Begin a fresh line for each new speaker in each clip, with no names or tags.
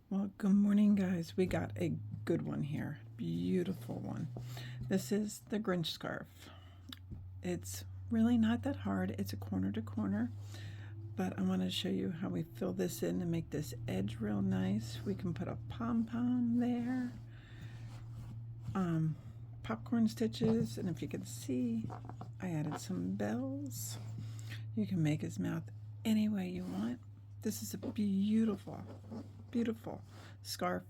Well, good morning, guys. We got a good one here. Beautiful one. This is the Grinch scarf. It's really not that hard. It's a corner to corner, but I want to show you how we fill this in to make this edge real nice. We can put a pom-pom there, popcorn stitches, and if you can see, I added some bells. You can make his mouth any way you want. This is a beautiful scarf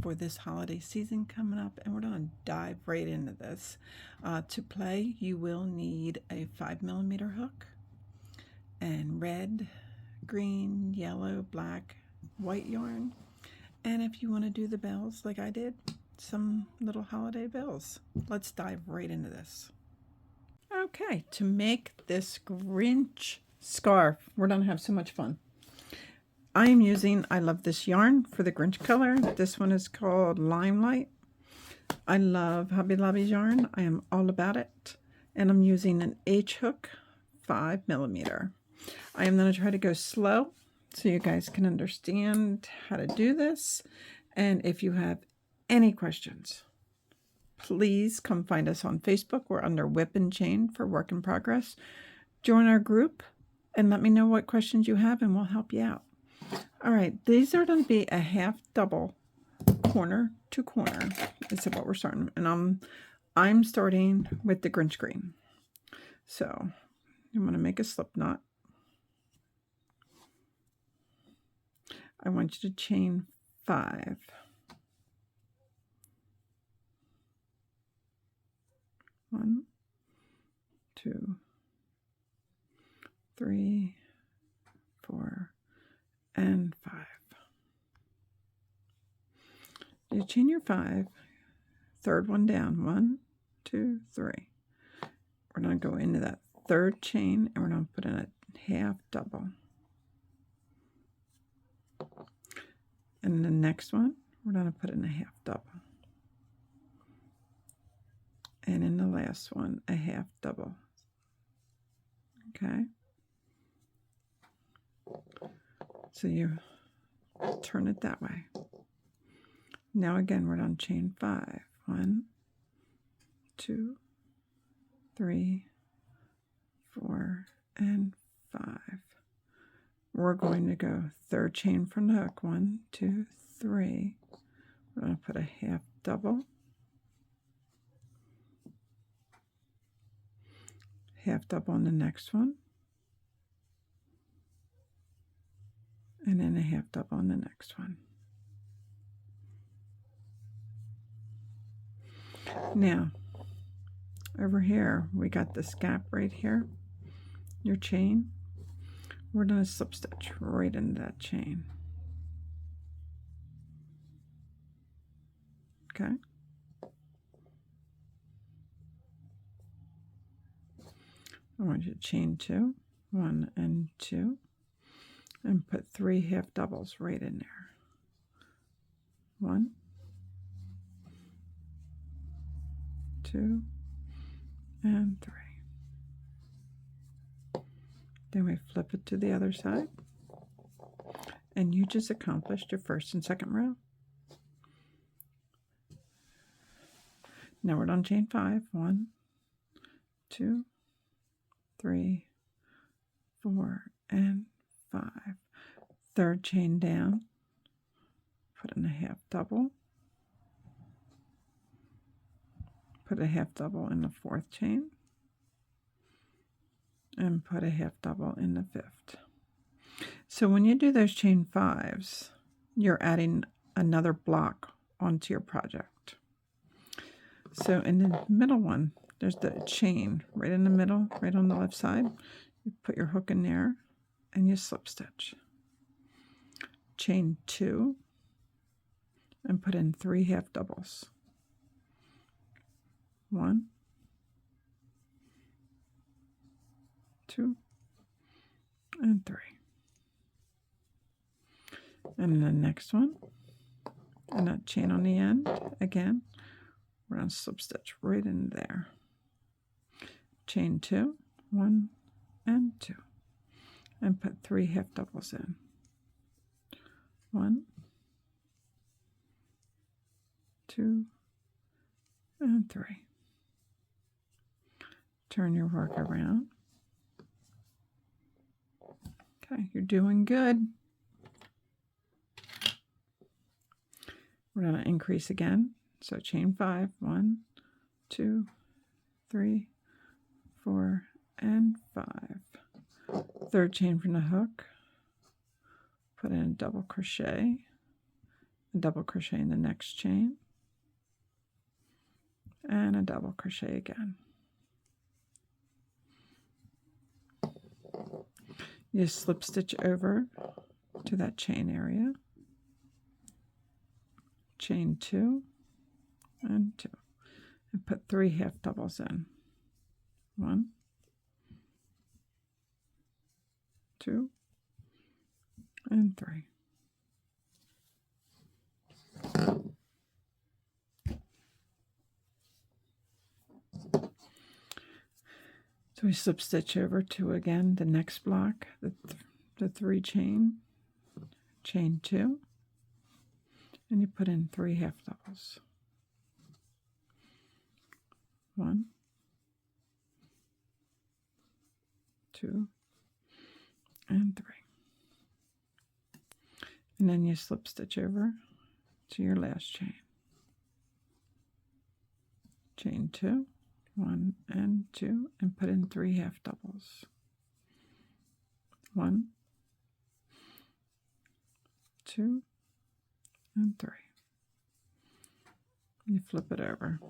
for this holiday season coming up, and we're going to dive right into this. To play, you will need a 5mm hook and red, green, yellow, black, white yarn. And if you want to do the bells like I did, some little holiday bells. Let's dive right into this. Okay, to make this Grinch scarf, we're going to have so much fun. I love this yarn for the Grinch color. This one is called Limelight. I love Hobby Lobby's yarn. I am all about it. And I'm using an H hook, 5mm. I am going to try to go slow so you guys can understand how to do this. And if you have any questions, please come find us on Facebook. We're under Whip and Chain for Work in Progress. Join our group and let me know what questions you have and we'll help you out. All right, these are going to be a half double corner to corner. This is what we're starting. And I'm starting with the Grinch green. So you want to make a slip knot. I want you to chain 5. 1, 2, 3, 4, and 5. You chain your 5, third one down. 1, 2, 3. We're going to go into that third chain and we're going to put in a half double. And the next one, we're going to put in a half double. And in the last one, a half double. Okay? So you turn it that way. Now again, we're on chain 5. 1, 2, 3, 4, and 5. We're going to go third chain from the hook. 1, 2, 3. We're going to put a half double. Half double on the next one. And then a half double on the next one. Now, over here, we got this gap right here, your chain. We're going to slip stitch right into that chain. Okay. I want you to chain 2, 1 and 2, and put 3 half doubles right in there. 1, 2, and 3. Then we flip it to the other side, and you just accomplished your first and second row. Now we're on chain 5. 1, 2, 3, 4, and 5. Third chain down, put in a half double, put a half double in the fourth chain, and put a half double in the fifth. So when you do those chain 5s, you're adding another block onto your project. So in the middle one, there's the chain right in the middle, right on the left side. You put your hook in there and you slip stitch. Chain 2 and put in 3 half doubles. 1, 2, and 3. And the next one, and that chain on the end, again, we're going to slip stitch right in there. Chain 2, 1 and 2, and put 3 half doubles in. 1, 2, and 3. Turn your work around. Okay, you're doing good. We're going to increase again. So chain 5, 1, 2, 3, 4, and 5. Third chain from the hook. Put in a double crochet. A double crochet in the next chain. And a double crochet again. You slip stitch over to that chain area. Chain 2 and 2. And put 3 half doubles in. 1, 2, and 3. So we slip stitch over to again the next block, the 3 chain, chain 2, and you put in 3 half doubles. 1, 2, and 3. And then you slip stitch over to your last chain. Chain 2, 1 and 2, and put in 3 half doubles. 1, 2, and 3. You flip it over.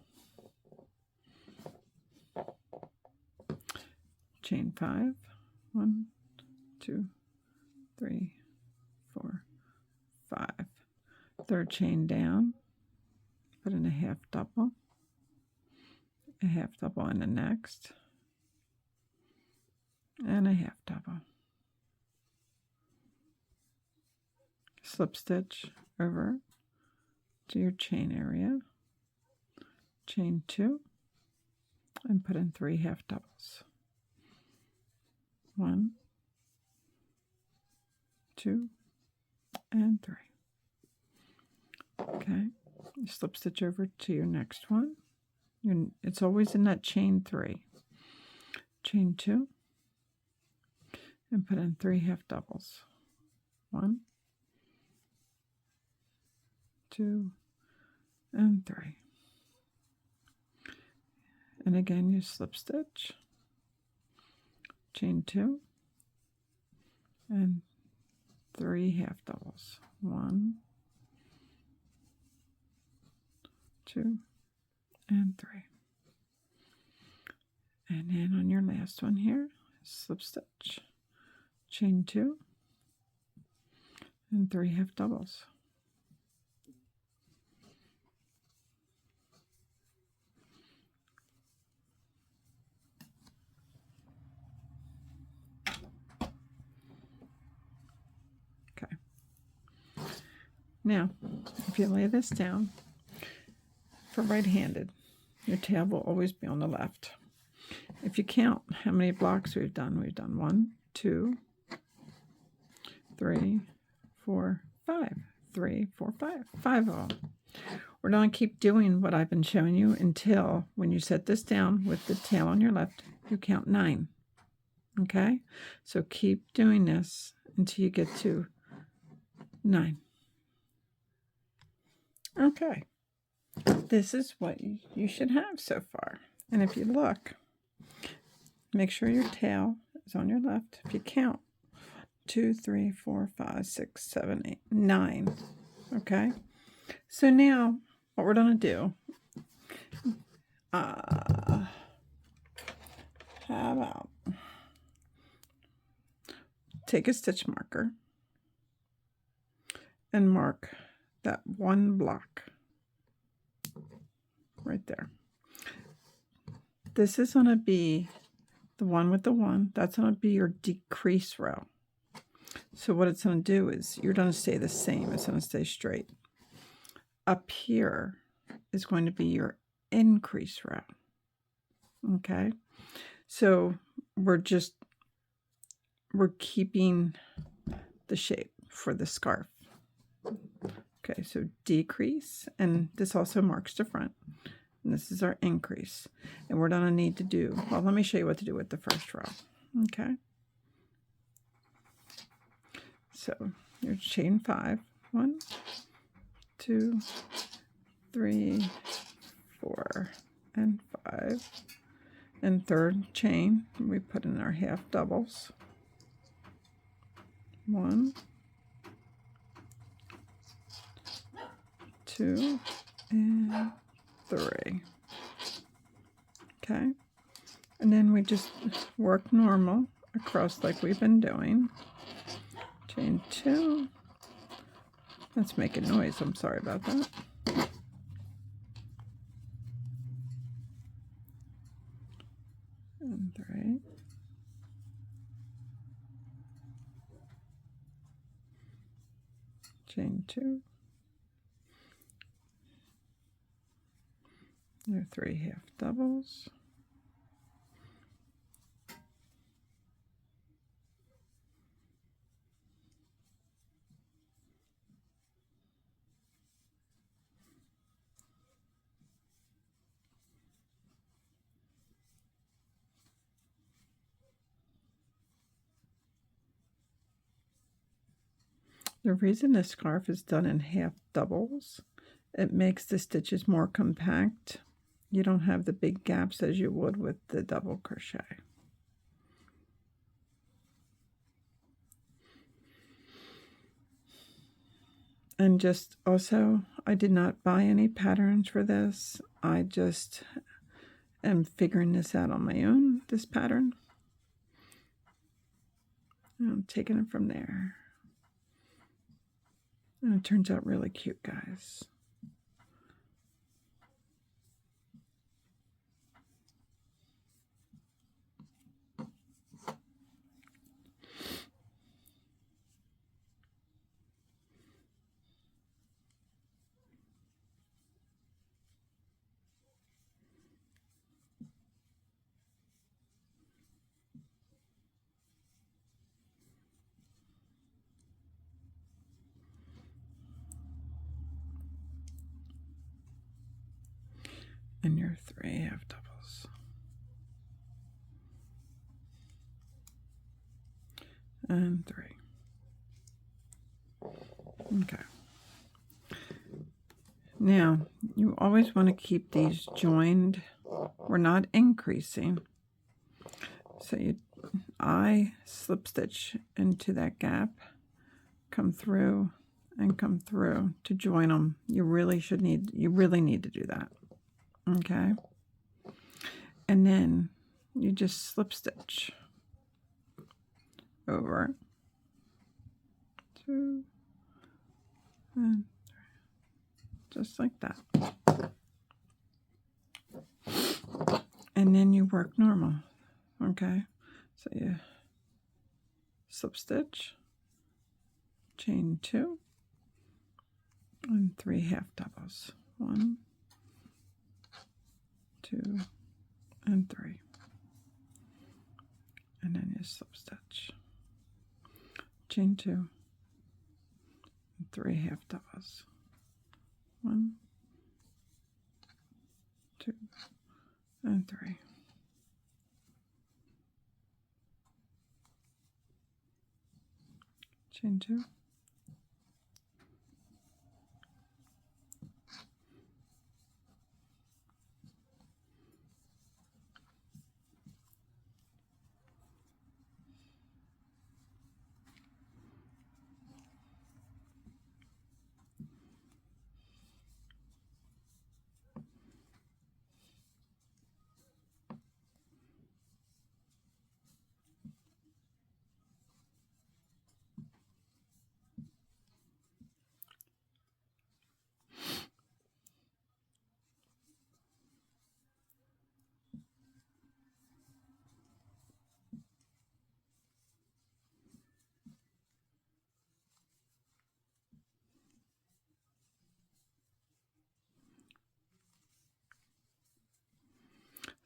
Chain 5, 1, 2, 3, 4, 5. Third chain down, put in a half double, a half double in the next, and a half double. Slip stitch over to your chain area, chain 2, and put in 3 half doubles. 1, 2, and 3. Okay, you slip stitch over to your next one. It's always in that chain 3. Chain 2, and put in 3 half doubles. 1, 2, and 3. And again, you slip stitch, chain 2, and 3 half doubles. 1, 2, and 3. And then on your last one here, slip stitch, chain 2, and 3 half doubles. Okay. Now, if you lay this down for right-handed, your tail will always be on the left. If you count how many blocks we've done 1, 2, 3, 4, 5. 3, 4, 5. 5 of them. We're going to keep doing what I've been showing you until when you set this down with the tail on your left, you count 9. Okay? So keep doing this until you get to 9. Okay. This is what you should have so far. And if you look, make sure your tail is on your left. If you count 2, 3, 4, 5, 6, 7, 8, 9. Okay? So now what we're going to do, how about take a stitch marker and mark that one block right there. This is going to be the one with the 1. That's going to be your decrease row. So what it's going to do is you're going to stay the same. It's going to stay straight. Up here is going to be your increase row. Okay? So we're keeping the shape for the scarf. Okay, so decrease, and this also marks the front. And this is our increase. And we're going to need to do, well, let me show you what to do with the first row. Okay. So you're chain 5. 1, 2, 3, 4, and 5. And third chain, we put in our half doubles. 1, 2, and 3. Okay. And then we just work normal across like we've been doing. Chain 2. That's making noise. I'm sorry about that. And 3. Chain 2. There are 3 half doubles. The reason this scarf is done in half doubles, it makes the stitches more compact. You don't have the big gaps as you would with the double crochet. And just also, I did not buy any patterns for this. I just am figuring this out on my own, this pattern. And I'm taking it from there. And it turns out really cute, guys. And your 3 half doubles. And 3. Okay. Now, you always want to keep these joined. We're not increasing. So I slip stitch into that gap, come through, and come through to join them. You really need to do that. Okay. And then you just slip stitch over 2 and 3, just like that. And then you work normal. Okay, so you slip stitch, chain 2, and 3 half doubles. 1, 2, and 3. And then you slip stitch, chain 2, and 3 half doubles. 1, 2, and 3. Chain 2.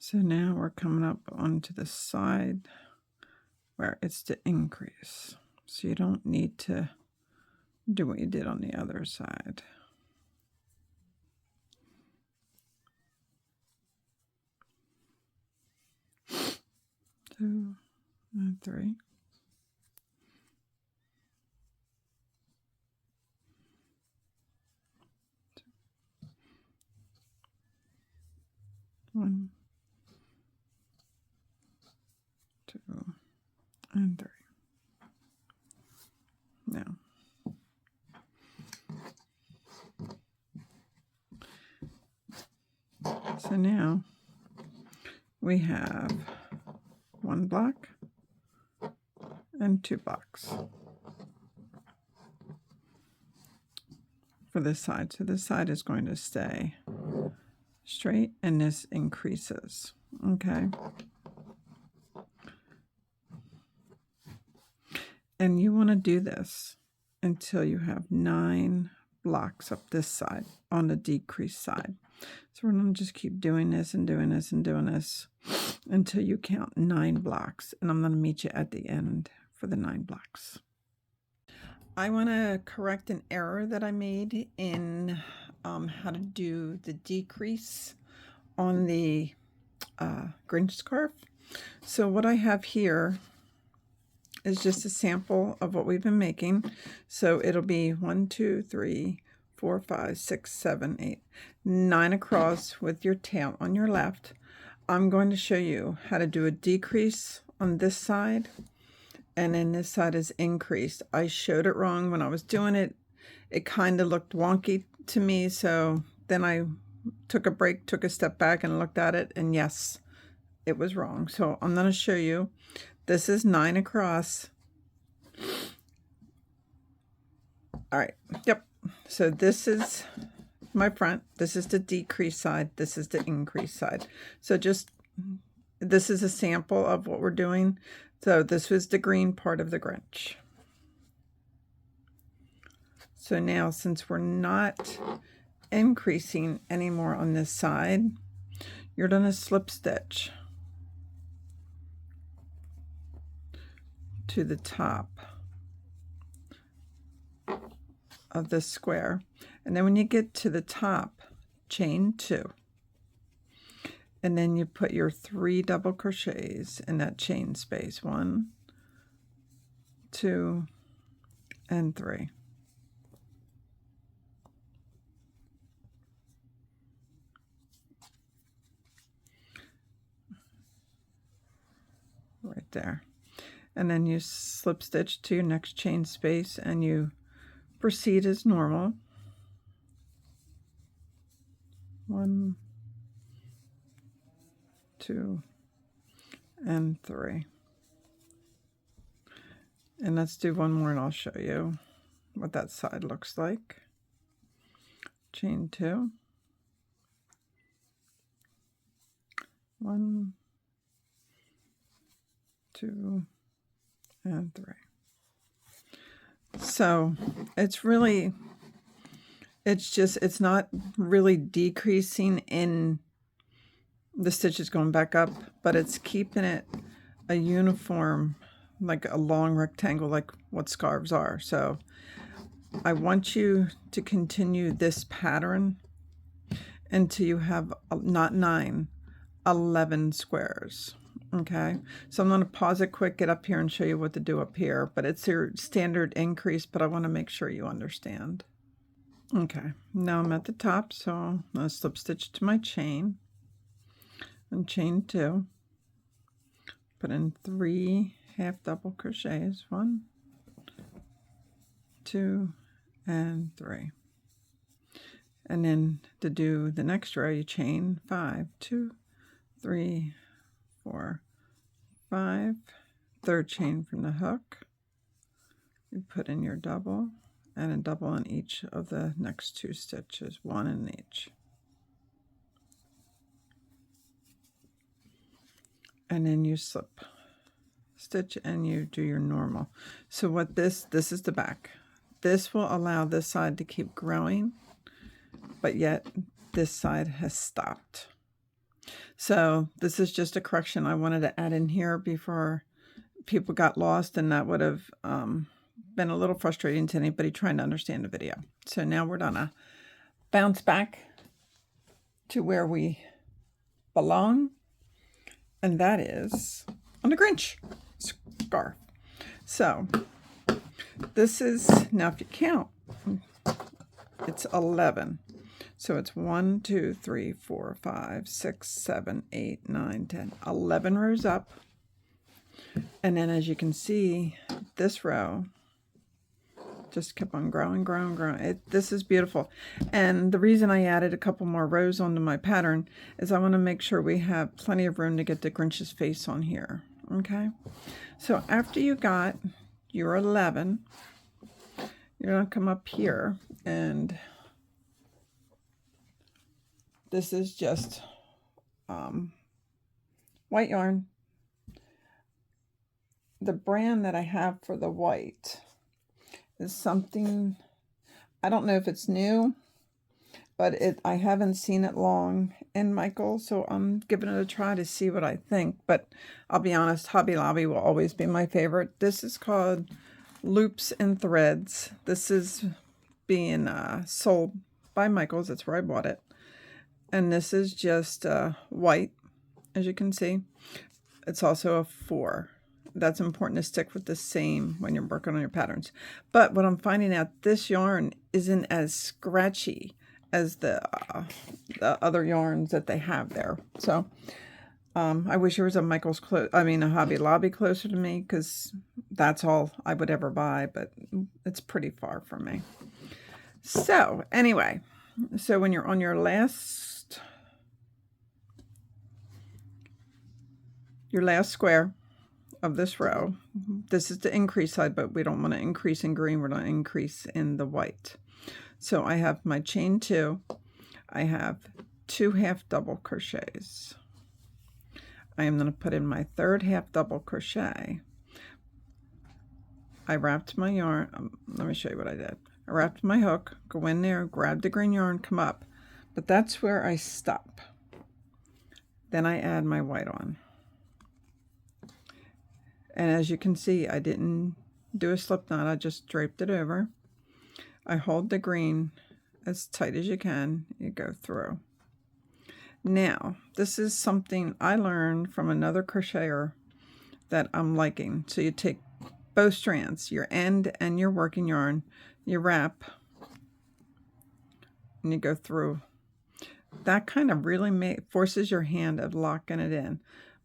So now we're coming up onto the side where it's to increase. So you don't need to Do what you did on the other side. Two and three. One, two, and three. Now, so now we have one block and 2 blocks for this side. So this side is going to stay straight and this increases. Okay. And you want to do this until you have 9 blocks up this side on the decreased side. So we're going to just keep doing this and doing this and doing this until you count 9 blocks. And I'm going to meet you at the end for the 9 blocks. I want to correct an error that I made in how to do the decrease on the Grinch scarf. So what I have here is just a sample of what we've been making. So it'll be 1, 2, 3, 4, 5, 6, 7, 8, 9 across with your tail on your left. I'm going to show you how to do a decrease on this side, and then this side is increased. I showed it wrong when I was doing it. It kind of looked wonky to me, so then I took a break, took a step back and looked at it, and yes, it was wrong. So I'm going to show you. This is 9 across. All right. Yep. So this is my front. This is the decrease side. This is the increase side. So just, this is a sample of what we're doing. So this was the green part of the Grinch. So now, since we're not increasing anymore on this side, you're going to slip stitch to the top of this square, and then when you get to the top, chain 2, and then you put your 3 double crochets in that chain space. 1, 2, and 3. Right there. And then you slip stitch to your next chain space and you proceed as normal. 1, 2, and 3. And let's do one more and I'll show you what that side looks like. Chain 2. 1, 2, and 3. So it's really, it's not really decreasing in the stitches going back up, but it's keeping it a uniform, like a long rectangle, like what scarves are. So I want you to continue this pattern until you have not 9, 11 squares. Okay, so I'm going to pause it quick, get up here and show you what to do up here, but it's your standard increase, but I want to make sure you understand. Okay, now I'm at the top, so I'm going to slip stitch to my chain and chain 2, put in 3 half double crochets, 1, 2, and 3. And then to do the next row, you chain 5, 2, 3, 4, 5, third chain from the hook. You put in your double and a double in each of the next 2 stitches, 1 in each. And then you slip stitch and you do your normal. So what this is the back. This will allow this side to keep growing, but yet this side has stopped. So this is just a correction I wanted to add in here before people got lost, and that would have been a little frustrating to anybody trying to understand the video. So now we're gonna bounce back to where we belong, and that is on the Grinch scarf. So this is, now if you count, it's 11. So it's 1, 2, 3, 4, 5, 6, 7, 8, 9, 10, 11 rows up. And then as you can see, this row just kept on growing. This is beautiful. And the reason I added a couple more rows onto my pattern is I want to make sure we have plenty of room to get the Grinch's face on here. Okay. So after you got your 11, you're going to come up here, and this is just white yarn. The brand that I have for the white is something, I don't know if it's new, but I haven't seen it long in Michael, so I'm giving it a try to see what I think. But I'll be honest, Hobby Lobby will always be my favorite. This is called Loops and Threads. This is being sold by Michael's. That's where I bought it. And this is just white, as you can see. It's also a 4. That's important to stick with the same when you're working on your patterns. But what I'm finding out, this yarn isn't as scratchy as the other yarns that they have there. So I wish there was a a Hobby Lobby closer to me, because that's all I would ever buy, but it's pretty far from me. So anyway, so when you're on your last square of this row, this is the increase side, but we don't want to increase in green, we're going to increase in the white. So I have my chain 2, I have 2 half double crochets. I am going to put in my 3rd half double crochet. I wrapped my yarn, let me show you what I did. I wrapped my hook, go in there, grab the green yarn, come up, but that's where I stop. Then I add my white on. And as you can see, I didn't do a slip knot, I just draped it over. I hold the green as tight as you can, you go through. Now, this is something I learned from another crocheter that I'm liking. So you take both strands, your end and your working yarn, you wrap, and you go through. That kind of really forces your hand of locking it in.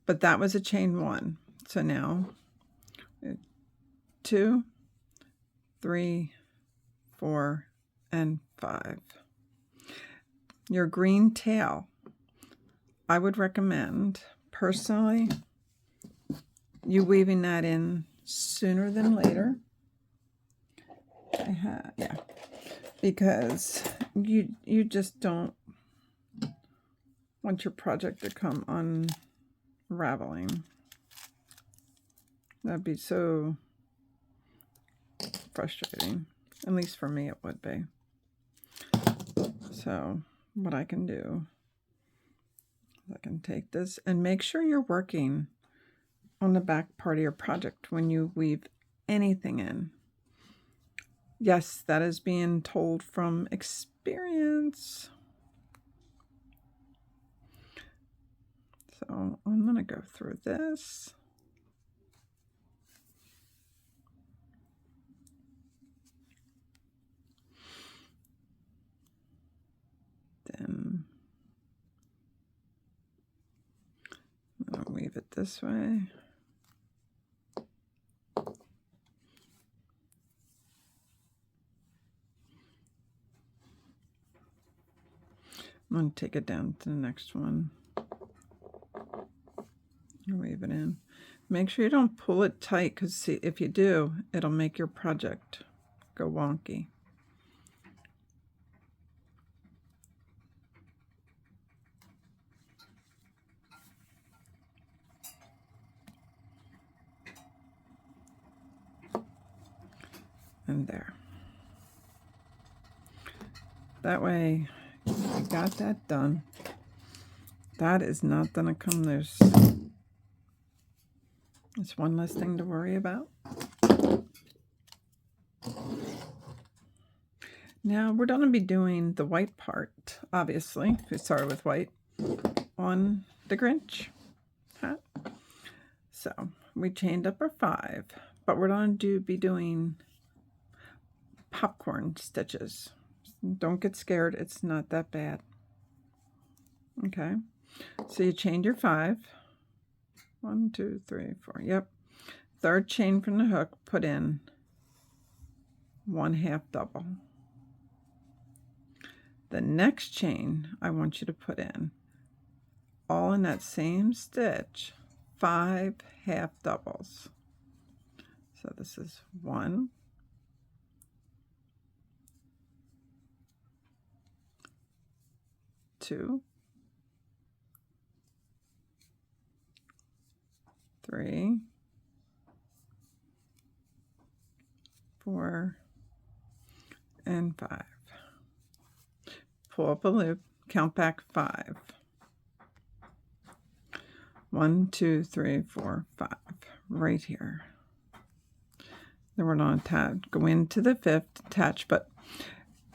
But that was a chain 1. So now 2, 3, 4, and 5. Your green tail, I would recommend personally you weaving that in sooner than later. Yeah, because you just don't want your project to come unraveling. That'd be so frustrating. At least for me it would be. So what I can do is I can take this and make sure you're working on the back part of your project when you weave anything in. Yes, that is being told from experience. So I'm going to go through this. Then I'll weave it this way. I'm going to take it down to the next one. Weave it in. Make sure you don't pull it tight, because see, if you do, it'll make your project go wonky. And there. That way, you got that done. That is not going to come loose. It's one less thing to worry about. Now we're going to be doing the white part, obviously. We started with white on the Grinch hat. So we chained up our 5, but we're going to be doing popcorn stitches. Don't get scared, it's not that bad. Okay, so you chained your 5. 1, 2, 3, 4. Yep. Third chain from the hook, put in 1/2 double. The next chain I want you to put in, all in that same stitch, 5 half doubles. So this is 1, 2, 3, 4, and 5. Pull up a loop, count back 5. 1, 2, 3, 4, 5, right here. Then we're going to go into the 5th, attach, but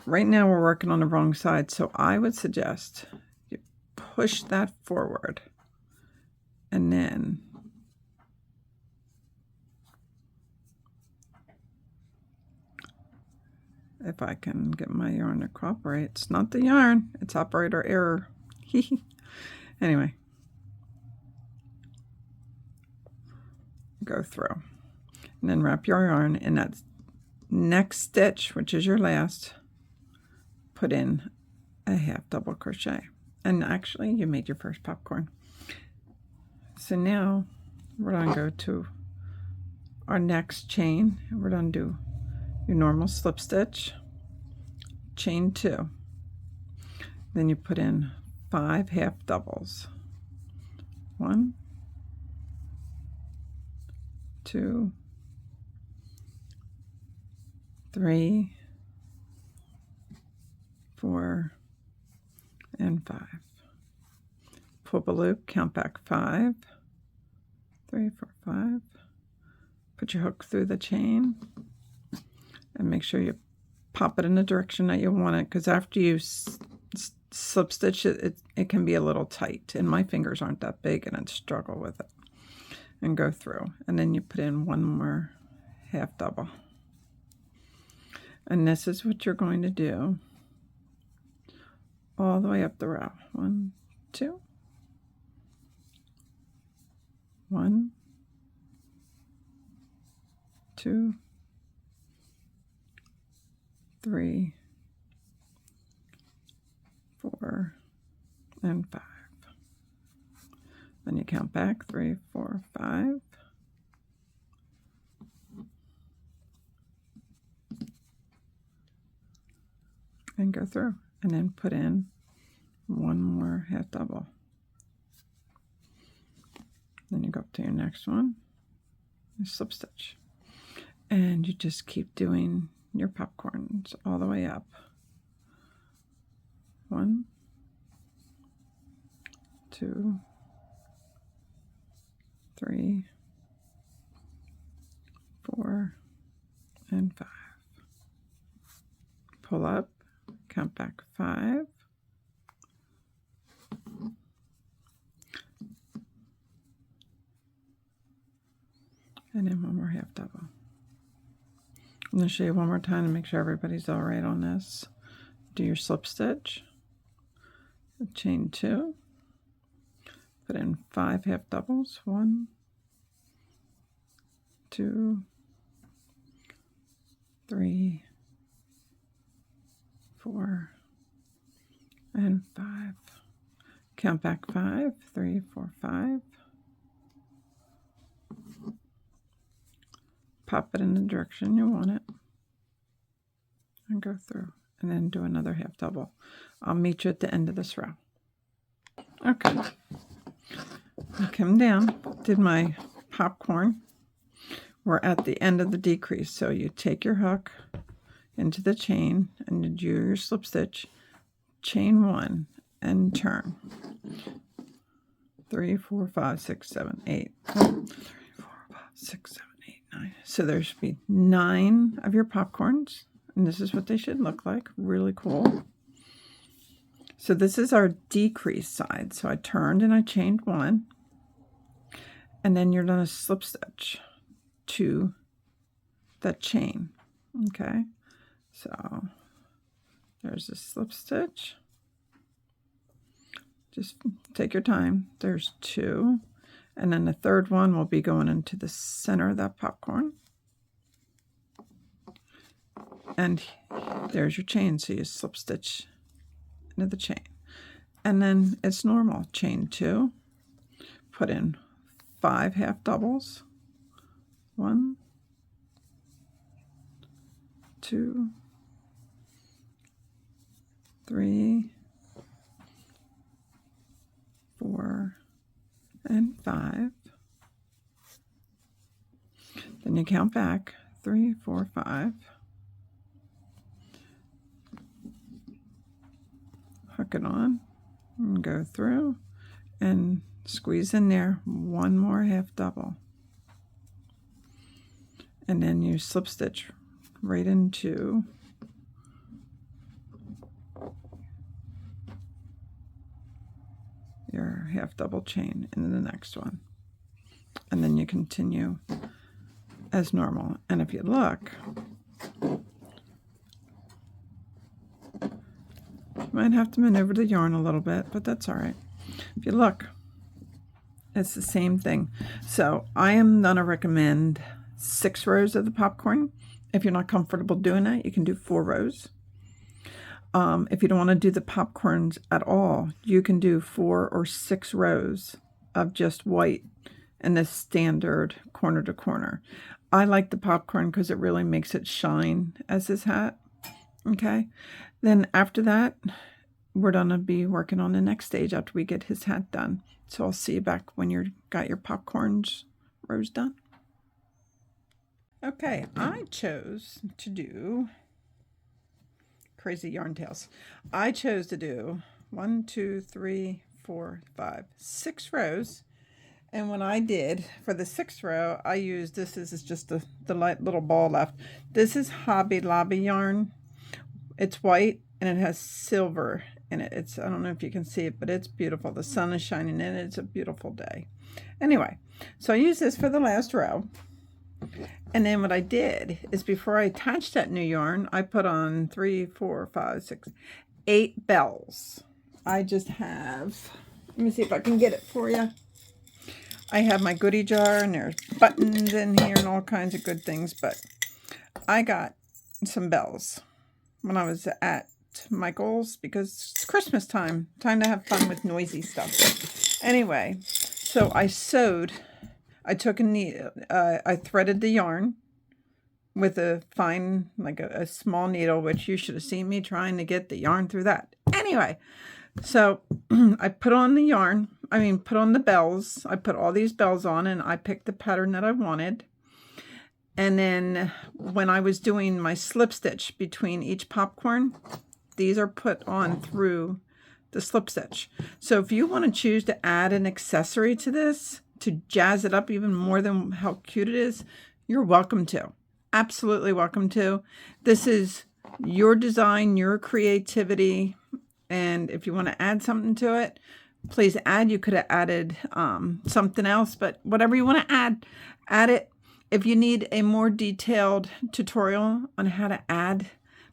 right now we're working on the wrong side, so I would suggest you push that forward, and then if I can get my yarn to cooperate. It's not the yarn, it's operator error. Anyway, go through and then wrap your yarn in that next stitch, which is your last. Put in a half double crochet, and actually you made your first popcorn. So now we're going to go to our next chain, and we're going to do your normal slip stitch, chain 2, then you put in 5 half doubles. 1, 2, 3, 4, and 5. Pull up a loop, count back 5, 3, 4, 5. Put your hook through the chain and make sure you pop it in the direction that you want it, because after you slip stitch it, it can be a little tight, and my fingers aren't that big and I'd struggle with it. And go through, and then you put in 1 more half double. And this is what you're going to do all the way up the row. 1, 2, 1, 2, 3, 4, and 5. Then you count back 3, 4, 5. And go through, and then put in 1 more half double. Then you go up to your next one, you slip stitch, and you just keep doing your popcorns all the way up. 1, 2, 3, 4, and 5. Pull up, count back 5. And then 1 more half double. I'm going to show you one more time to make sure everybody's all right on this. Do your slip stitch, chain 2, put in 5 half doubles. 1, 2, 3, 4, and 5. Count back 5, 3, 4, 5. Pop it in the direction you want it, and go through, and then do another half double. I'll meet you at the end of this row. Okay, I came down, did my popcorn. We're at the end of the decrease, so you take your hook into the chain and you do your slip stitch, chain 1, and turn. 3, 4, 5, 6, 7, 8. 3, 4, 5, 6, 7, 8, 9. So there should be 9 of your popcorns, And this is what they should look like. Really cool. So this is our decrease side. So I turned and I chained 1. And then you're going to slip stitch to that chain. Okay. So there's a slip stitch. Just take your time. There's 2. And then the third one will be going into the center of that popcorn. And there's your chain. So you slip stitch into the chain. And then it's normal. Chain 2. Put in 5 half doubles. 1, 2, 3, 4, and 5. Then you count back 3, 4, 5. Hook it on and go through and squeeze in there 1 more half double. And then you slip stitch right into your half double chain into the next one. And then you continue as normal. And if you look, you might have to maneuver the yarn a little bit, but that's all right. If you look, it's the same thing. So I am going to recommend 6 rows of the popcorn. If you're not comfortable doing that, you can do 4 rows. If you don't want to do the popcorns at all, you can do 4 or 6 rows of just white and the standard corner to corner. I like the popcorn because it really makes it shine as his hat. Okay. Then after that, we're going to be working on the next stage after we get his hat done. So I'll see you back when you've got your popcorns rows done. Okay, I chose to do crazy yarn tails. I chose to do 1, 2, 3, 4, 5, 6 rows. And when I did for the 6th row, I used this is just the light little ball left. This is Hobby Lobby yarn. It's white and it has silver in it. It's, I don't know if you can see it, but it's beautiful. The sun is shining in it. It's a beautiful day. Anyway, so I used this for the last row. And then what I did is before I attached that new yarn, I put on 3, 4, 5, 6, 8 bells. I just have, let me see if I can get it for you. I have my goodie jar and there's buttons in here and all kinds of good things, but I got some bells when I was at Michael's because it's Christmas time to have fun with noisy stuff. Anyway, so I sewed. I took a needle, I threaded the yarn with a fine, like a small needle, which you should have seen me trying to get the yarn through that. Anyway, so I put on the yarn, put on the bells. I put all these bells on and I picked the pattern that I wanted. And then when I was doing my slip stitch between each popcorn, these are put on through the slip stitch. So if you want to choose to add an accessory to this, to jazz it up even more than how cute it is, you're welcome to. Absolutely welcome to. This is your design, your creativity, and if you want to add something to it, please add. You could have added something else, but whatever you want to add it. If you need a more detailed tutorial on how to add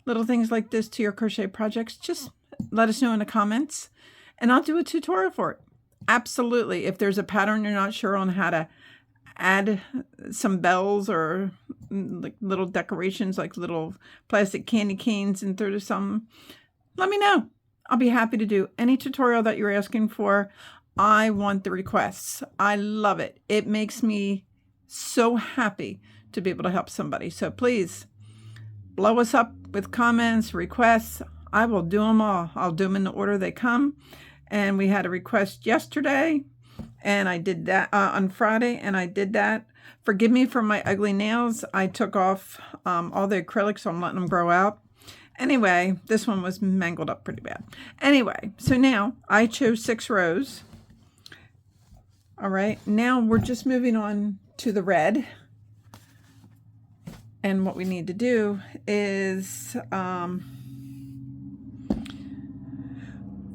little things like this to your crochet projects, just let us know in the comments, and I'll do a tutorial for it. Absolutely. If there's a pattern you're not sure on how to add some bells or like little decorations, like little plastic candy canes and through some, let me know. I'll be happy to do any tutorial that you're asking for. I want the requests. I love it. It makes me so happy to be able to help somebody. So please blow us up with comments, requests. I will do them all. I'll do them in the order they come. And we had a request yesterday, and I did that on Friday, and I did that. Forgive me for my ugly nails. I took off all the acrylics, so I'm letting them grow out. Anyway, this one was mangled up pretty bad. Anyway, so now I chose 6 rows. All right, now we're just moving on to the red. And what we need to do is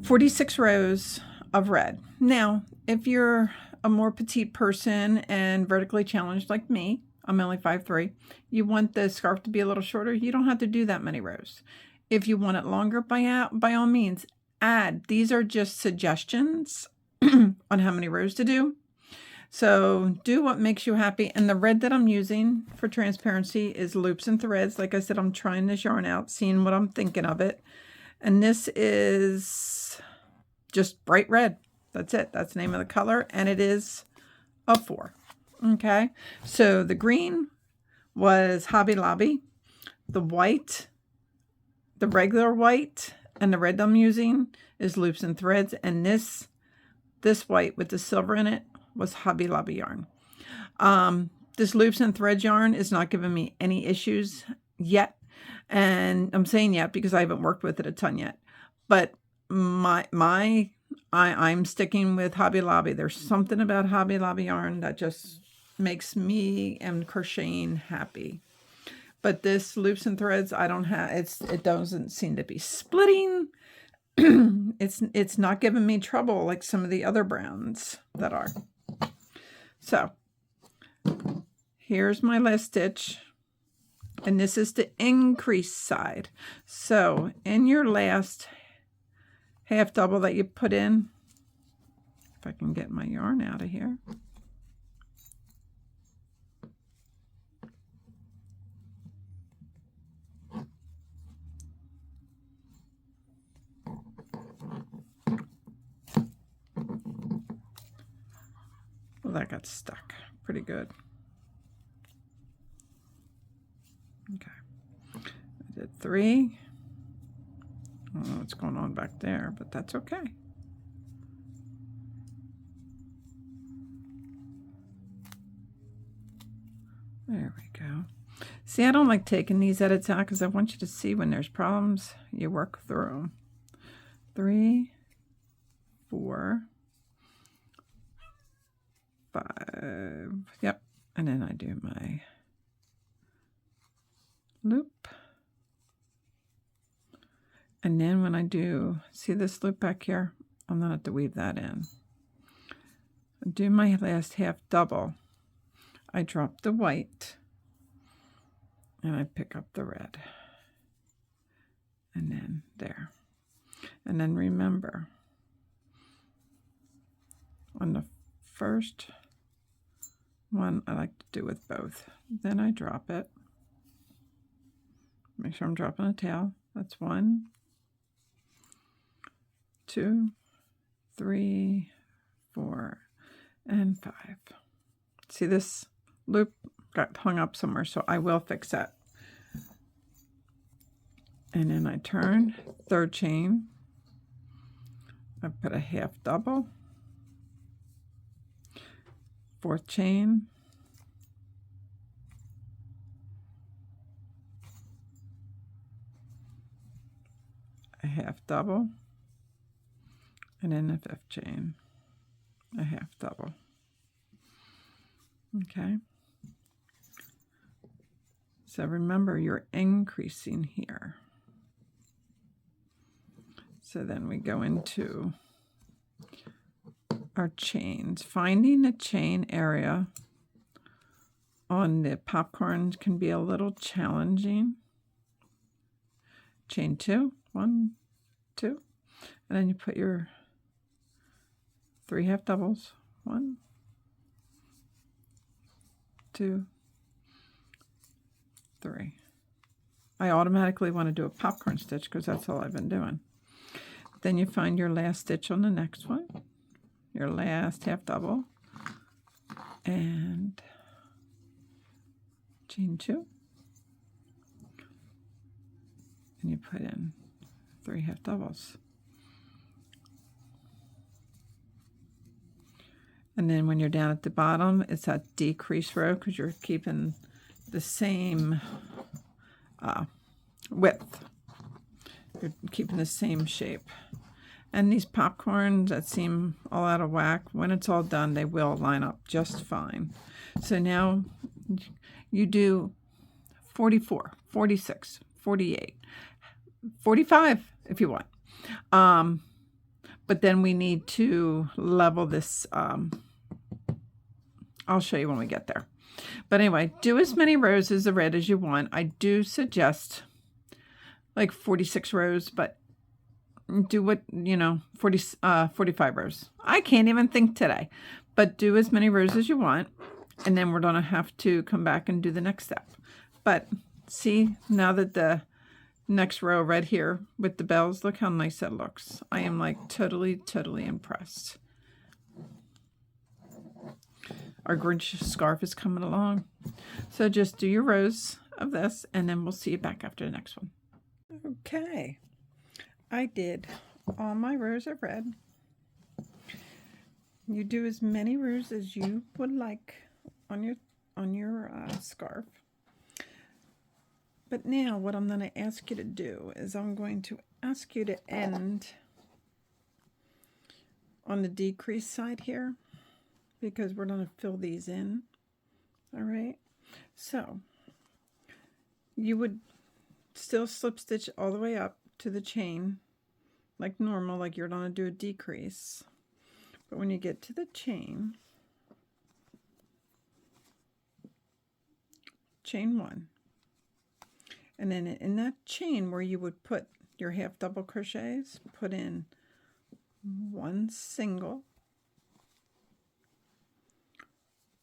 46 rows of red. Now, if you're a more petite person and vertically challenged like me, I'm only 5'3", you want the scarf to be a little shorter, you don't have to do that many rows. If you want it longer, by all means, add. These are just suggestions on how many rows to do. So do what makes you happy. And the red that I'm using for transparency is Loops and Threads. Like I said, I'm trying this yarn out, seeing what I'm thinking of it. And this is just bright red. That's it. That's the name of the color. And it is a 4. Okay. So the green was Hobby Lobby. The white, the regular white, and the red I'm using is Loops and Threads. And this white with the silver in it was Hobby Lobby yarn. This Loops and Threads yarn is not giving me any issues yet. And I'm saying yet because I haven't worked with it a ton yet. But I'm sticking with Hobby Lobby. There's something about Hobby Lobby yarn that just makes me and crocheting happy. But this Loops and Threads, I don't have, it doesn't seem to be splitting. It's not giving me trouble like some of the other brands that are. So here's my last stitch, and this is the increase side. So in your last half double that you put in, if I can get my yarn out of here. Well, that got stuck pretty good. Okay, I did 3. I don't know what's going on back there, but that's okay. There we go. See, I don't like taking these edits out because I want you to see when there's problems, you work through them. 3, 4, 5, yep, and then I do my loop, and then when I do, see this loop back here, I'm gonna have to weave that in. I do my last half double, I drop the white, and I pick up the red, and then there, and then remember, on the first one I like to do with both. Then I drop it. Make sure I'm dropping a tail. That's 1, 2, 3, 4, and 5. See, this loop got hung up somewhere, so I will fix that. And then I turn, 3rd chain. I put a half double. 4th chain, a half double, and then the 5th chain, a half double. Okay, so remember you're increasing here. So then we go into our chains. Finding the chain area on the popcorn can be a little challenging. Chain 2, 1, 2, and then you put your 3 half doubles, 1, 2, 3. I automatically want to do a popcorn stitch because that's all I've been doing. Then you find your last stitch on the next one, your last half double, and chain 2, and you put in 3 half doubles. And then when you're down at the bottom, it's that decrease row because you're keeping the same width. You're keeping the same shape. And these popcorns that seem all out of whack, when it's all done, they will line up just fine. So now you do 44, 46, 48, 45 if you want. But then we need to level this. I'll show you when we get there. But anyway, do as many rows of the red as you want. I do suggest like 46 rows, but do what, 45 rows. I can't even think today, but do as many rows as you want. And then we're going to have to come back and do the next step. But see, now that the next row right here with the bells, look how nice that looks. I am like totally impressed. Our Grinch scarf is coming along. So just do your rows of this, and then we'll see you back after the next one. Okay, I did all my rows of red. You do as many rows as you would like on your scarf. But now what I'm going to ask you to do is I'm going to ask you to end on the decrease side here, because we're going to fill these in. All right, so you would still slip stitch all the way up to the chain like normal, like you're going to do a decrease. But when you get to the chain, chain one, and then in that chain where you would put your half double crochets, put in one single,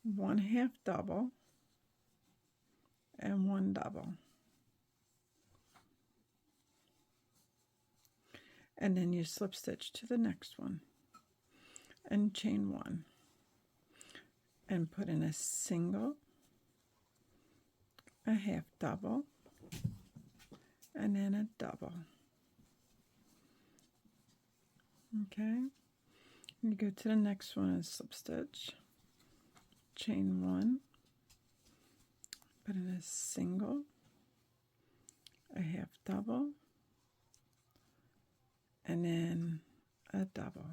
one half double, and one double. And then you slip stitch to the next one and chain one and put in a single, a half double, and then a double. Okay, you go to the next one and slip stitch, chain one, put in a single, a half double, and then a double.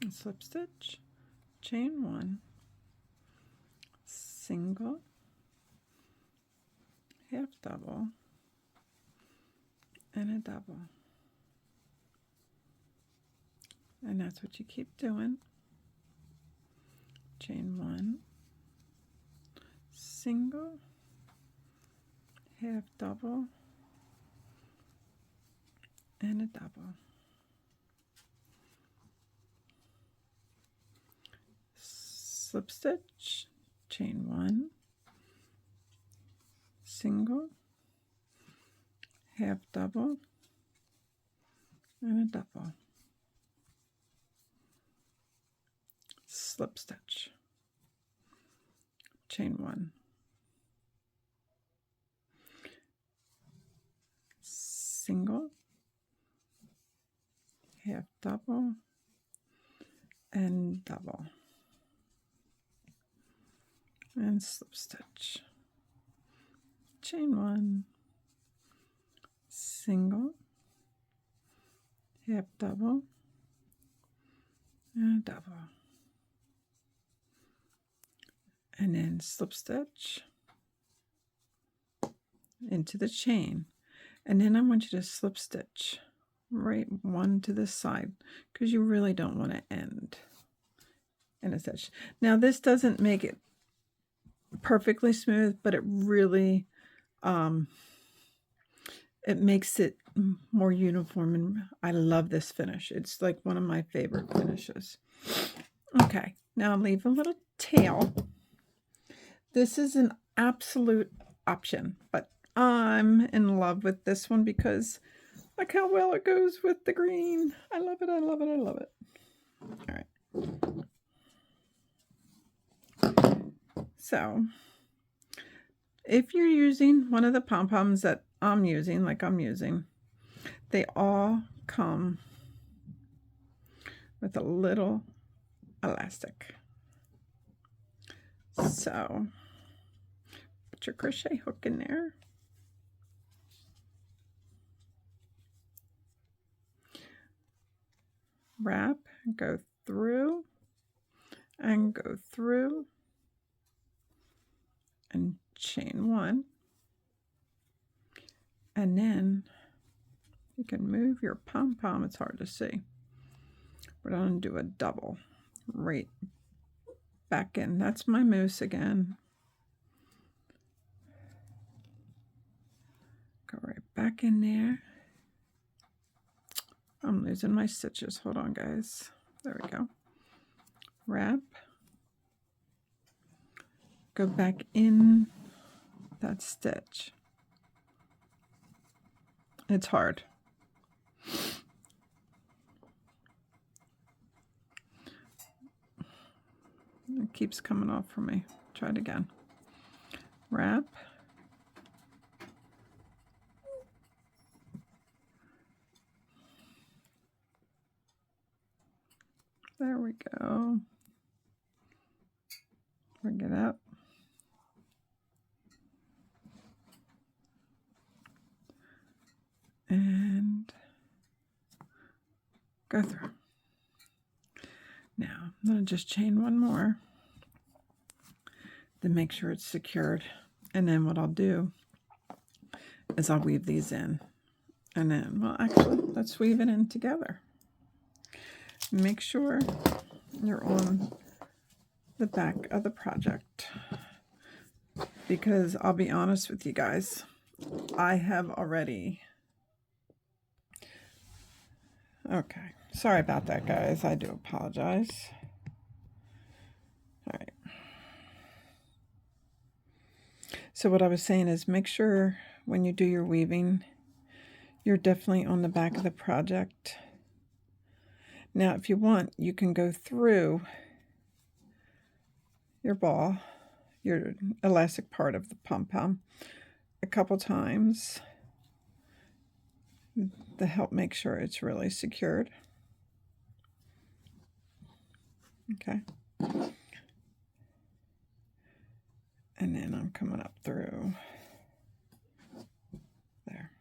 And slip stitch, chain one, single, half double, and a double. And that's what you keep doing. Chain one, single, half double, and a double. Slip stitch, chain one, single, half double, and a double. Slip stitch, chain one, single, half double, and double, and slip stitch, chain one, single, half double, and a double, and then slip stitch into the chain. And then I want you to slip stitch right one to the side, because you really don't want to end in a stitch. Now this doesn't make it perfectly smooth, but it really it makes it more uniform, and I love this finish. It's like one of my favorite finishes. Okay, now leave a little tail. This is an absolute option, but I'm in love with this one because look how well it goes with the green. I love it, I love it, I love it. All right. So if you're using one of the pom-poms that I'm using, they all come with a little elastic. So put your crochet hook in there. Wrap and go through and go through and chain 1, and then you can move your pom-pom. It's hard to see. We're going to do a double right back in. That's my moose again. Go right back in there. I'm losing my stitches. Hold on, guys. There we go. Wrap. Go back in that stitch. It's hard. It keeps coming off for me. Try it again. Wrap. There we go. Bring it up. And go through. Now, I'm going to just chain one more to make sure it's secured. And then what I'll do is I'll weave these in. And then, well, actually, let's weave it in together. Make sure you're on the back of the project. Because I'll be honest with you guys, I have already... Okay, sorry about that, guys. I do apologize. All right. So what I was saying is make sure when you do your weaving, you're definitely on the back of the project. Now, if you want, you can go through your ball, your elastic part of the pom-pom, a couple times to help make sure it's really secured. Okay. And then I'm coming up through there.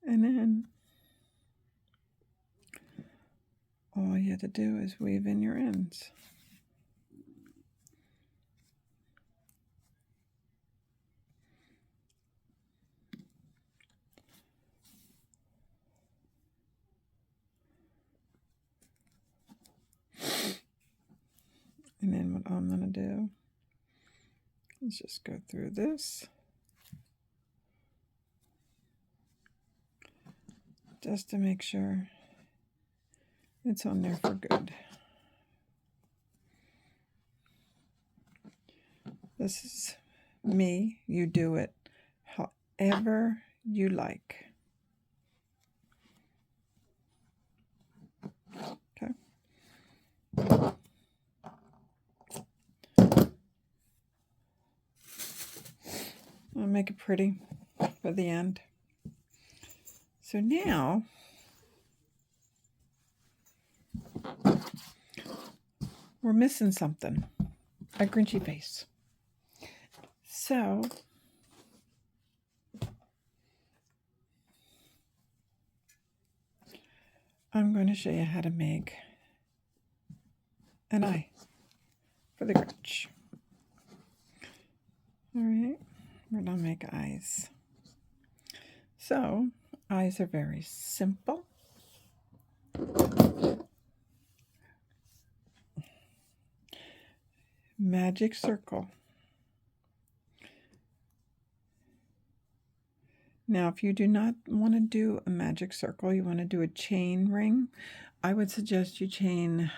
And then all you have to do is weave in your ends. And then what I'm going to do is just go through this. Just to make sure it's on there for good. This is me. You do it however you like. Okay. I'll make it pretty for the end. So now we're missing something, a Grouchy face. So I'm going to show you how to make an eye for the Grouch. All right, we're going to make eyes. So eyes are very simple. Magic circle. Now, if you do not want to do a magic circle, you want to do a chain ring, I would suggest you chain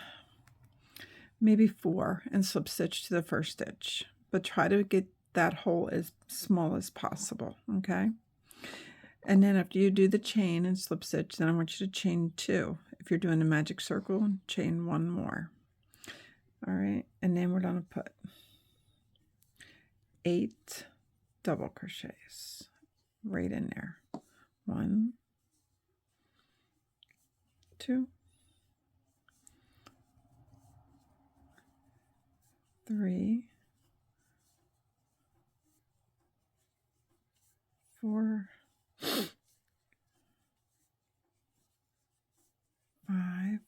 maybe 4 and slip stitch to the first stitch, but try to get that hole as small as possible, okay? And then after you do the chain and slip stitch, then I want you to chain 2. If you're doing a magic circle, chain 1 more. All right, and then we're going to put 8 double crochets right in there. 1, 2, 3, 4, 5,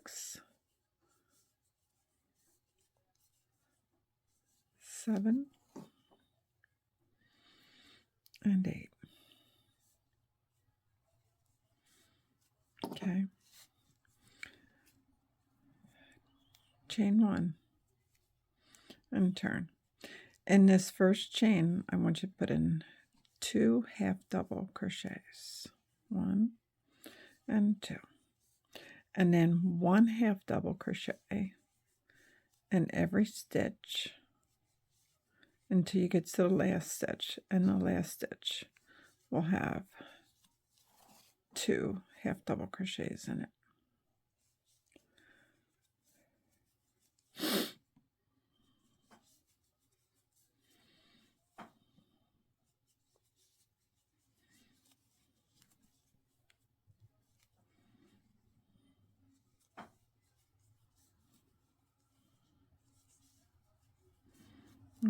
6, 7, and 8. Okay. Chain 1 and turn. In this first chain, I want you to put in 2 half double crochets, 1 and 2, and then 1 half double crochet in every stitch until you get to the last stitch, and the last stitch will have 2 half double crochets in it.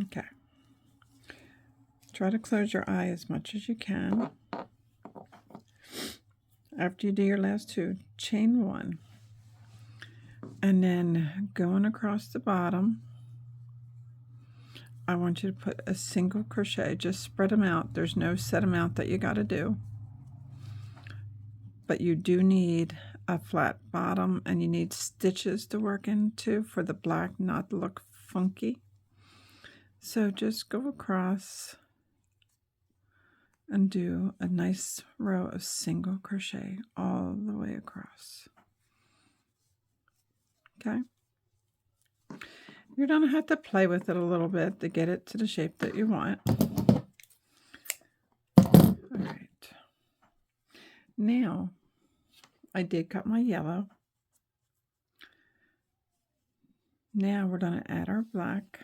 Okay. Try to close your eye as much as you can. After you do your last 2, chain 1, and then going across the bottom, I want you to put a single crochet. Just spread them out. There's no set amount that you got to do, but you do need a flat bottom, and you need stitches to work into for the black not to look funky. So just go across and do a nice row of single crochet all the way across. Okay? You're going to have to play with it a little bit to get it to the shape that you want. All right. Now, I did cut my yellow. Now we're going to add our black.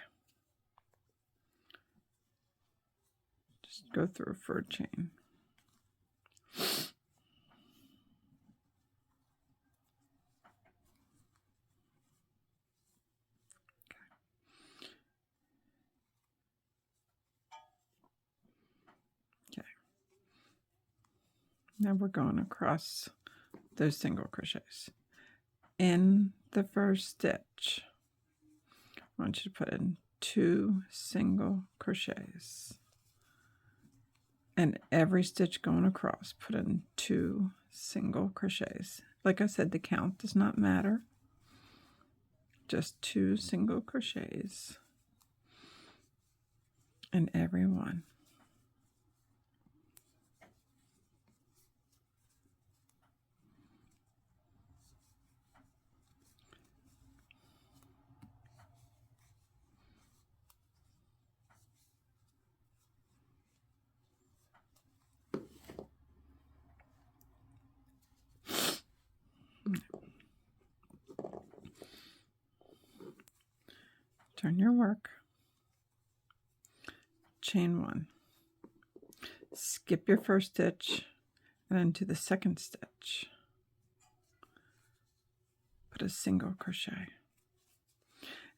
Just go through for a chain. Okay. Now we're going across those single crochets. In the first stitch, I want you to put in 2 single crochets. And every stitch going across, put in 2 single crochets. Like I said, the count does not matter. Just 2 single crochets in every one. Turn your work, chain 1, skip your first stitch, and into the second stitch, put a single crochet,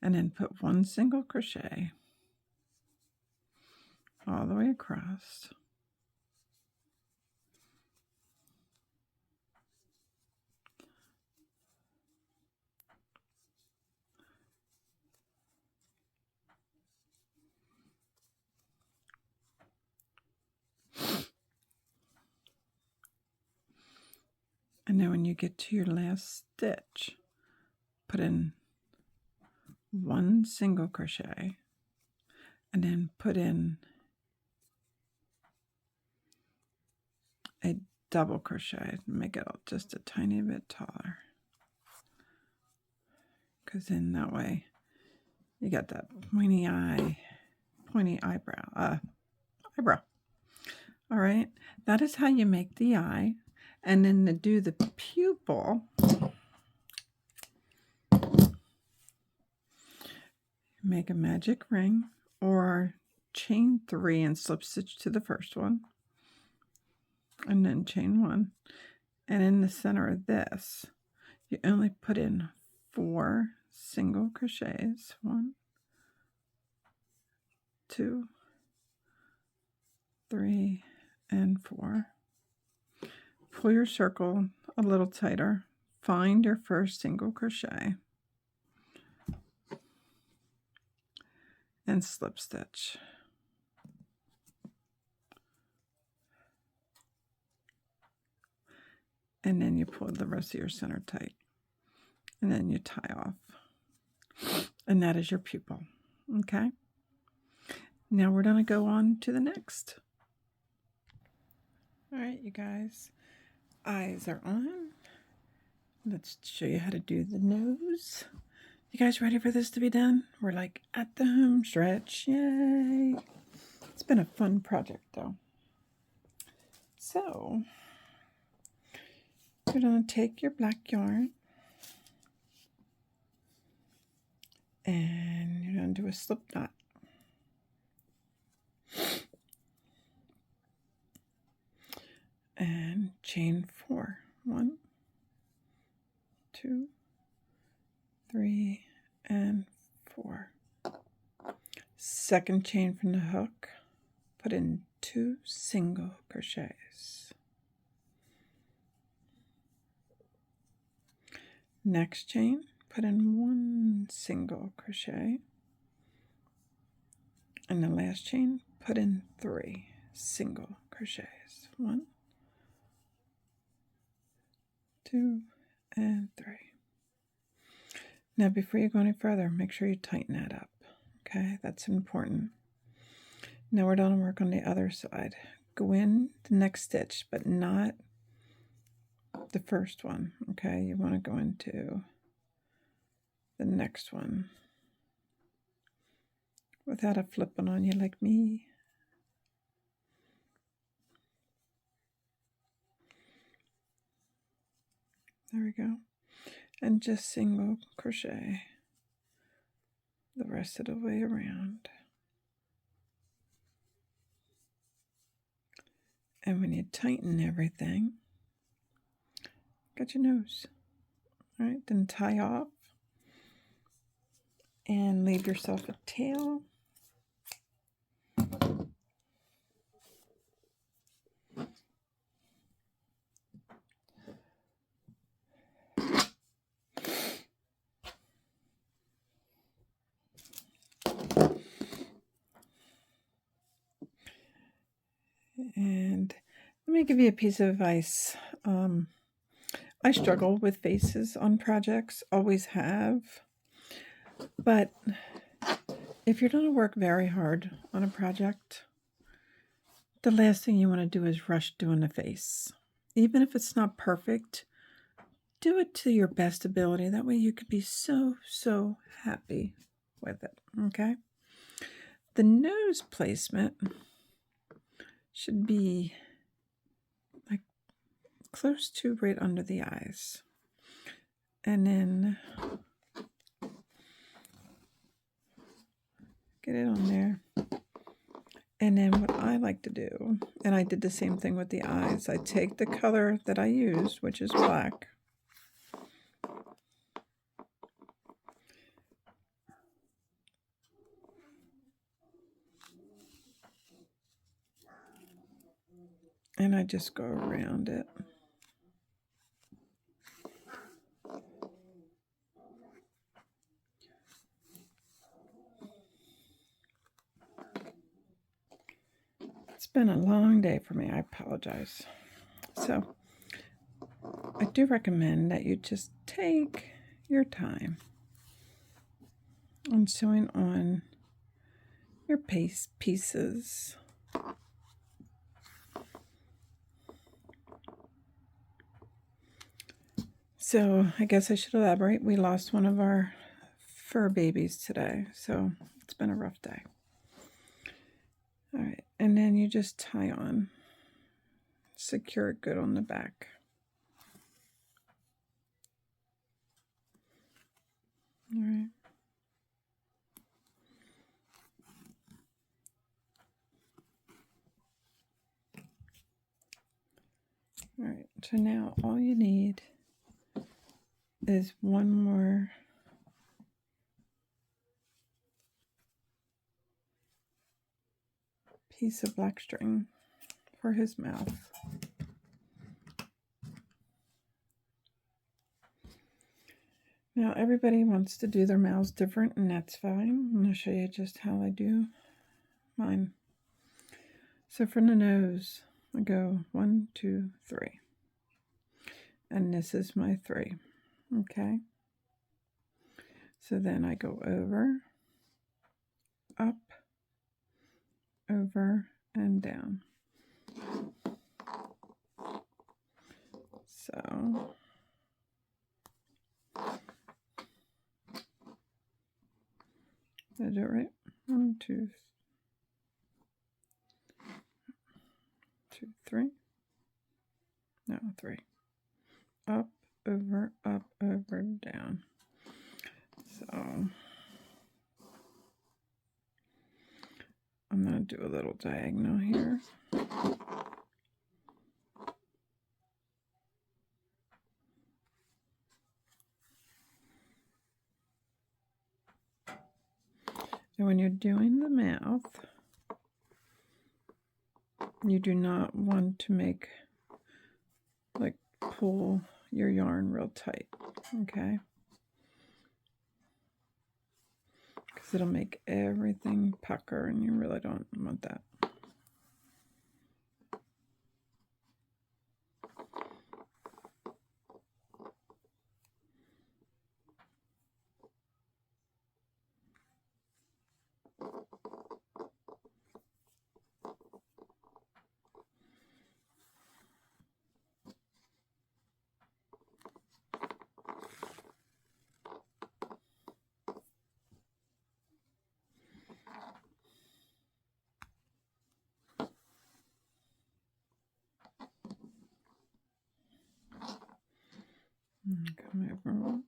and then put 1 single crochet all the way across. And then when you get to your last stitch, put in 1 single crochet, and then put in a double crochet, make it just a tiny bit taller, because then that way you got that pointy eyebrow. All right, that is how you make the eye. And then to do the pupil, make a magic ring or chain 3 and slip stitch to the first one, and then chain 1. And in the center of this, you only put in 4 single crochets. 1, 2, 3, and 4. Pull your circle a little tighter, find your first single crochet and slip stitch. And then you pull the rest of your center tight. And then you tie off. And that is your pupil. Okay? Now we're going to go on to the next. All right, you guys. Eyes are on. Let's show you how to do the nose. You guys ready for this to be done? We're like at the home stretch. Yay! It's been a fun project though. So, you're going to take your black yarn and you're going to do a slip knot. And chain 4. 1, 2, 3, and 4. Second chain from the hook, put in 2 single crochets. Next chain, put in 1 single crochet. And the last chain, put in 3 single crochets. 1, 2, and 3. Now before you go any further, make sure you tighten that up. Okay, that's important. Now we're going to work on the other side. Go in the next stitch, but not the first one. Okay, you want to go into the next one without it flipping on you like me. There we go. And just single crochet the rest of the way around. And when you tighten everything, got your nose. All right, then tie off and leave yourself a tail. And let me give you a piece of advice. I struggle with faces on projects, always have. But if you're going to work very hard on a project, the last thing you want to do is rush doing the face. Even if it's not perfect, do it to your best ability. That way you could be so, so happy with it, okay? The nose placement should be like close to right under the eyes. And then get it on there. And then what I like to do, and I did the same thing with the eyes, I take the color that I used, which is black, and I just go around it. It's been a long day for me. I apologize. So I do recommend that you just take your time on sewing on your pieces. So I guess I should elaborate. We lost one of our fur babies today, so it's been a rough day. All right, and then you just tie on, secure it good on the back. All right. All right, so now all you need is one more piece of black string for his mouth. Now everybody wants to do their mouths different, and that's fine. I'm going to show you just how I do mine. So from the nose, I go 1, 2, 3. And this is my 3. Okay. So then I go over, up, over, and down. So did I do it right? 1, 2, 2, 3. No, 3. Up, over, down. So I'm going to do a little diagonal here. And when you're doing the mouth, you do not want to make, like, pull your yarn real tight, okay? Because it'll make everything pucker, and you really don't want that. Come over.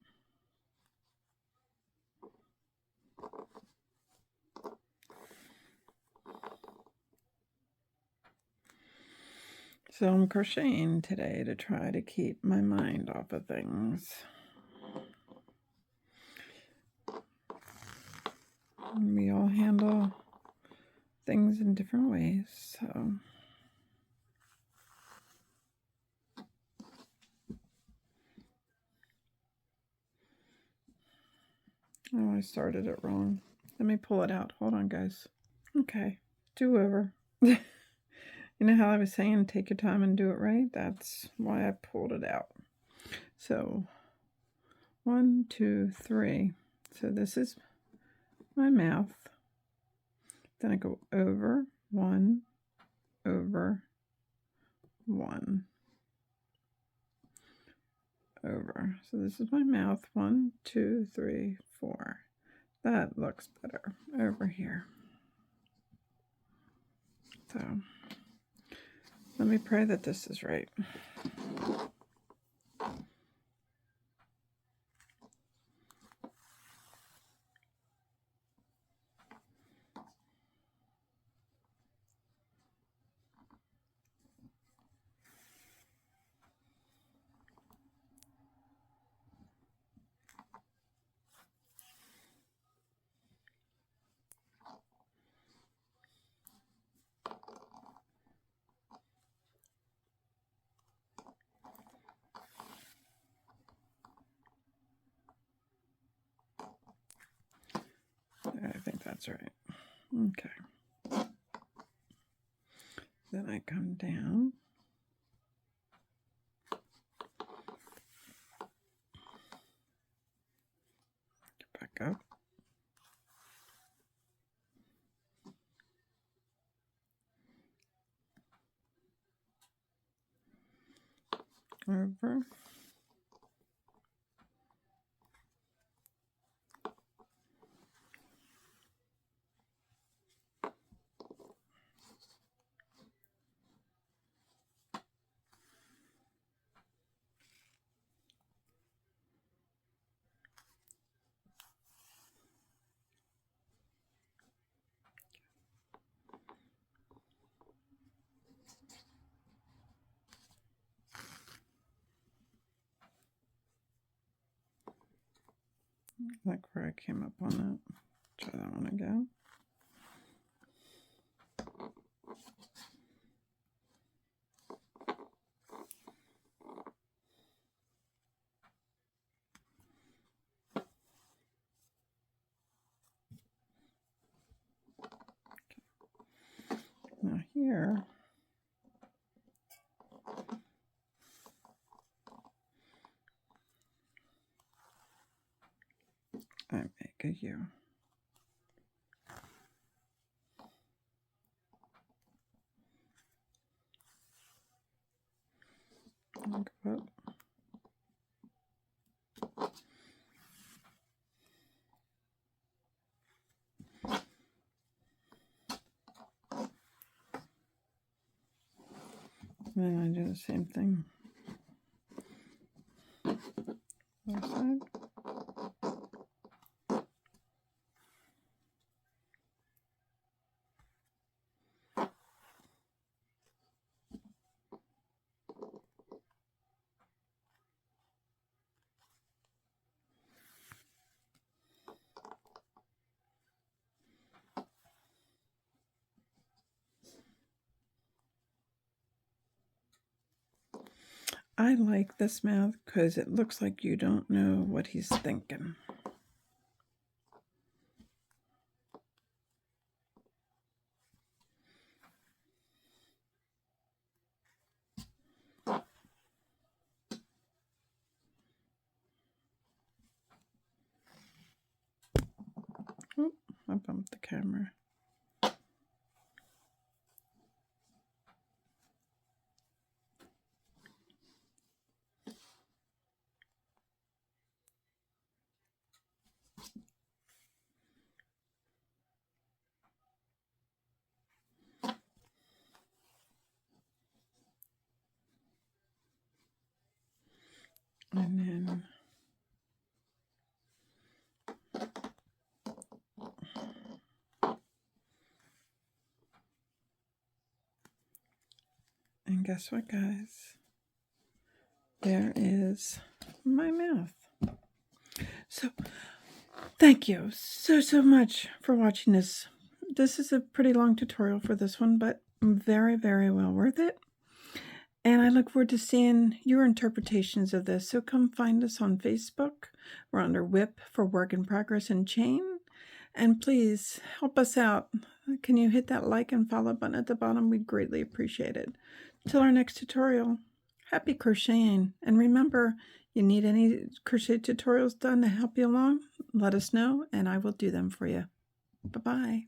So I'm crocheting today to try to keep my mind off of things. And we all handle things in different ways, so oh, I started it wrong. Let me pull it out. Hold on, guys. Okay, do over. You know how I was saying take your time and do it right? That's why I pulled it out. So 1, 2, 3. So this is my mouth. Then I go over 1, over 1, over. So this is my mouth. 1, 2, 3, 4. That looks better over here. So let me pray that this is right. I think that's right. Okay. Then I come down. Get back up. Over. Like where I came up on that. Try that one again. here. I make a U. Look up. Then I do the same thing. Other side. I like this mouth because it looks like you don't know what he's thinking. Oh, I bumped the camera. And then and guess what, guys? There is my mouth. So thank you so much for watching this. This is a pretty long tutorial for this one, but very well worth it. And I look forward to seeing your interpretations of this. So come find us on Facebook. We're under WIP for Work in Progress and Chain. And please help us out. Can you hit that like and follow button at the bottom? We'd greatly appreciate it. Till our next tutorial, happy crocheting. And remember, you need any crochet tutorials done to help you along? Let us know and I will do them for you. Bye-bye.